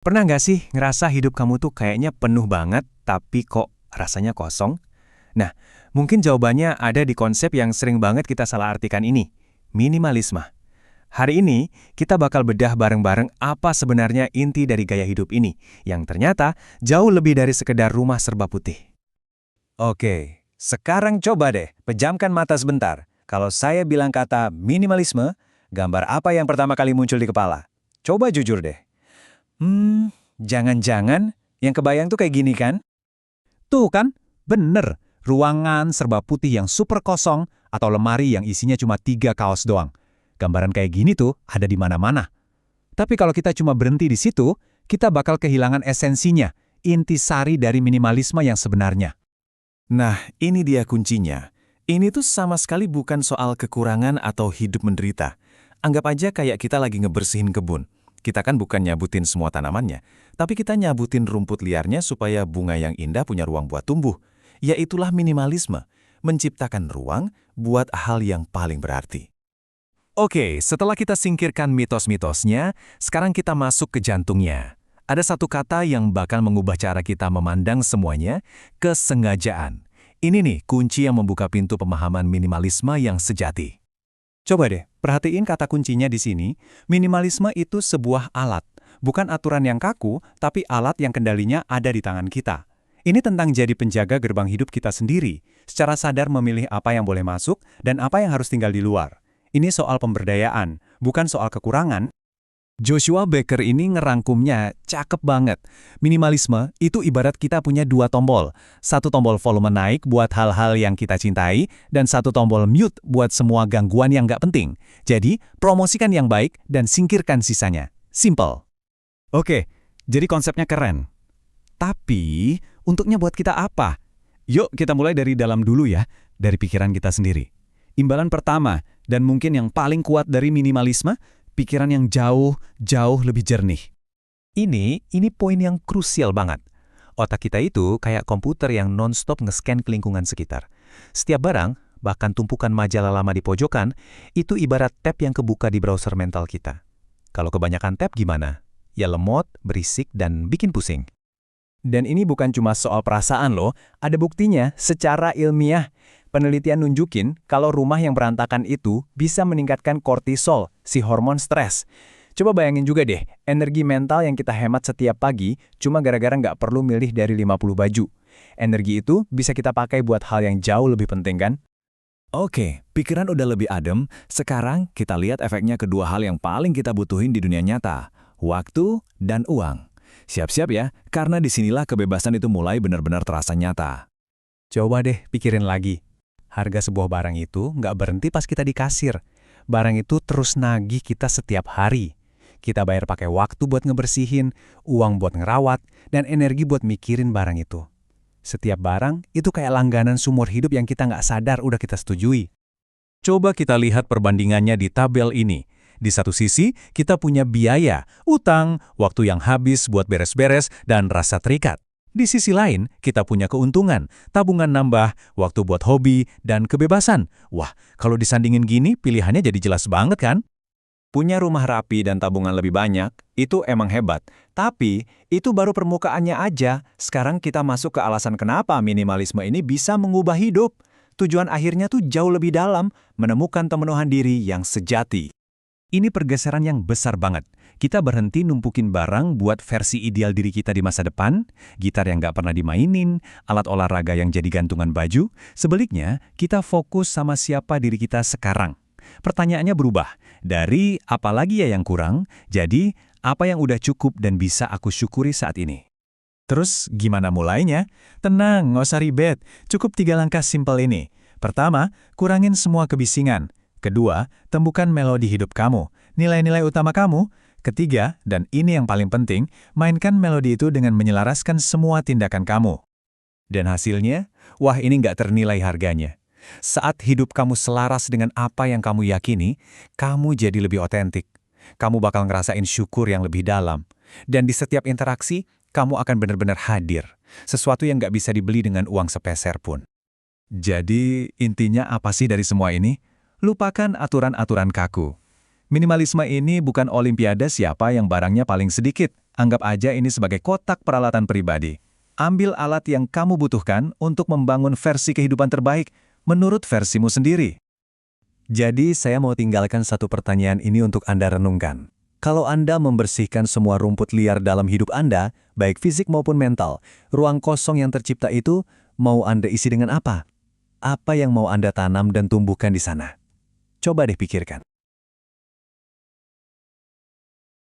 Pernah nggak sih ngerasa hidup kamu tuh kayaknya penuh banget, tapi kok rasanya kosong? Nah, mungkin jawabannya ada di konsep yang sering banget kita salah artikan ini, minimalisme. Hari ini, kita bakal bedah bareng-bareng apa sebenarnya inti dari gaya hidup ini, yang ternyata jauh lebih dari sekedar rumah serba putih. Oke, sekarang coba deh, pejamkan mata sebentar. Kalau saya bilang kata minimalisme, gambar apa yang pertama kali muncul di kepala? Coba jujur deh. Jangan-jangan yang kebayang tuh kayak gini kan? Tuh kan, bener. Ruangan serba putih yang super kosong atau lemari yang isinya cuma 3 kaos doang. Gambaran kayak gini tuh ada di mana-mana. Tapi kalau kita cuma berhenti di situ, kita bakal kehilangan esensinya, intisari dari minimalisme yang sebenarnya. Nah, ini dia kuncinya. Ini tuh sama sekali bukan soal kekurangan atau hidup menderita. Anggap aja kayak kita lagi ngebersihin kebun. Kita kan bukan nyabutin semua tanamannya, tapi kita nyabutin rumput liarnya supaya bunga yang indah punya ruang buat tumbuh. Yaitulah minimalisme, menciptakan ruang buat hal yang paling berarti. Oke, setelah kita singkirkan mitos-mitosnya, sekarang kita masuk ke jantungnya. Ada satu kata yang bakal mengubah cara kita memandang semuanya, kesengajaan. Ini nih kunci yang membuka pintu pemahaman minimalisme yang sejati. Coba deh, perhatiin kata kuncinya di sini, minimalisme itu sebuah alat. Bukan aturan yang kaku, tapi alat yang kendalinya ada di tangan kita. Ini tentang jadi penjaga gerbang hidup kita sendiri, secara sadar memilih apa yang boleh masuk dan apa yang harus tinggal di luar. Ini soal pemberdayaan, bukan soal kekurangan. Joshua Becker ini ngerangkumnya cakep banget. Minimalisme itu ibarat kita punya 2 tombol. Satu tombol volume naik buat hal-hal yang kita cintai, dan satu tombol mute buat semua gangguan yang nggak penting. Jadi, promosikan yang baik dan singkirkan sisanya. Simple. Oke, jadi konsepnya keren. Tapi, untuknya buat kita apa? Yuk kita mulai dari dalam dulu ya, dari pikiran kita sendiri. Imbalan pertama, dan mungkin yang paling kuat dari minimalisme, pikiran yang jauh lebih jernih. Ini poin yang krusial banget. Otak kita itu kayak komputer yang non-stop nge-scan ke lingkungan sekitar. Setiap barang, bahkan tumpukan majalah lama di pojokan, itu ibarat tab yang kebuka di browser mental kita. Kalau kebanyakan tab gimana? Ya lemot, berisik, dan bikin pusing. Dan ini bukan cuma soal perasaan loh, ada buktinya secara ilmiah. Penelitian nunjukin kalau rumah yang berantakan itu bisa meningkatkan kortisol, si hormon stres. Coba bayangin juga deh, energi mental yang kita hemat setiap pagi cuma gara-gara nggak perlu milih dari 50 baju. Energi itu bisa kita pakai buat hal yang jauh lebih penting kan? Oke, pikiran udah lebih adem, sekarang kita lihat efeknya kedua hal yang paling kita butuhin di dunia nyata, waktu dan uang. Siap-siap ya, karena disinilah kebebasan itu mulai benar-benar terasa nyata. Coba deh pikirin lagi. Harga sebuah barang itu nggak berhenti pas kita di kasir. Barang itu terus nagih kita setiap hari. Kita bayar pakai waktu buat ngebersihin, uang buat ngerawat, dan energi buat mikirin barang itu. Setiap barang itu kayak langganan sumur hidup yang kita nggak sadar udah kita setujui. Coba kita lihat perbandingannya di tabel ini. Di satu sisi, kita punya biaya, utang, waktu yang habis buat beres-beres, dan rasa terikat. Di sisi lain, kita punya keuntungan, tabungan nambah, waktu buat hobi, dan kebebasan. Wah, kalau disandingin gini, pilihannya jadi jelas banget kan? Punya rumah rapi dan tabungan lebih banyak, itu emang hebat. Tapi, itu baru permukaannya aja. Sekarang kita masuk ke alasan kenapa minimalisme ini bisa mengubah hidup. Tujuan akhirnya tuh jauh lebih dalam, menemukan pemenuhan diri yang sejati. Ini pergeseran yang besar banget. Kita berhenti numpukin barang buat versi ideal diri kita di masa depan, gitar yang nggak pernah dimainin, alat olahraga yang jadi gantungan baju. Sebaliknya, kita fokus sama siapa diri kita sekarang. Pertanyaannya berubah, dari apa lagi ya yang kurang, jadi apa yang udah cukup dan bisa aku syukuri saat ini. Terus gimana mulainya? Tenang, nggak usah ribet. Cukup 3 langkah simpel ini. Pertama, kurangin semua kebisingan. Kedua, temukan melodi hidup kamu, nilai-nilai utama kamu. Ketiga, dan ini yang paling penting, mainkan melodi itu dengan menyelaraskan semua tindakan kamu. Dan hasilnya, wah ini nggak ternilai harganya. Saat hidup kamu selaras dengan apa yang kamu yakini, kamu jadi lebih otentik. Kamu bakal ngerasain syukur yang lebih dalam. Dan di setiap interaksi, kamu akan benar-benar hadir. Sesuatu yang nggak bisa dibeli dengan uang sepeser pun. Jadi, intinya apa sih dari semua ini? Lupakan aturan-aturan kaku. Minimalisme ini bukan olimpiade siapa yang barangnya paling sedikit. Anggap aja ini sebagai kotak peralatan pribadi. Ambil alat yang kamu butuhkan untuk membangun versi kehidupan terbaik menurut versimu sendiri. Jadi saya mau tinggalkan satu pertanyaan ini untuk Anda renungkan. Kalau Anda membersihkan semua rumput liar dalam hidup Anda, baik fisik maupun mental, ruang kosong yang tercipta itu mau Anda isi dengan apa? Apa yang mau Anda tanam dan tumbuhkan di sana? Coba deh pikirkan.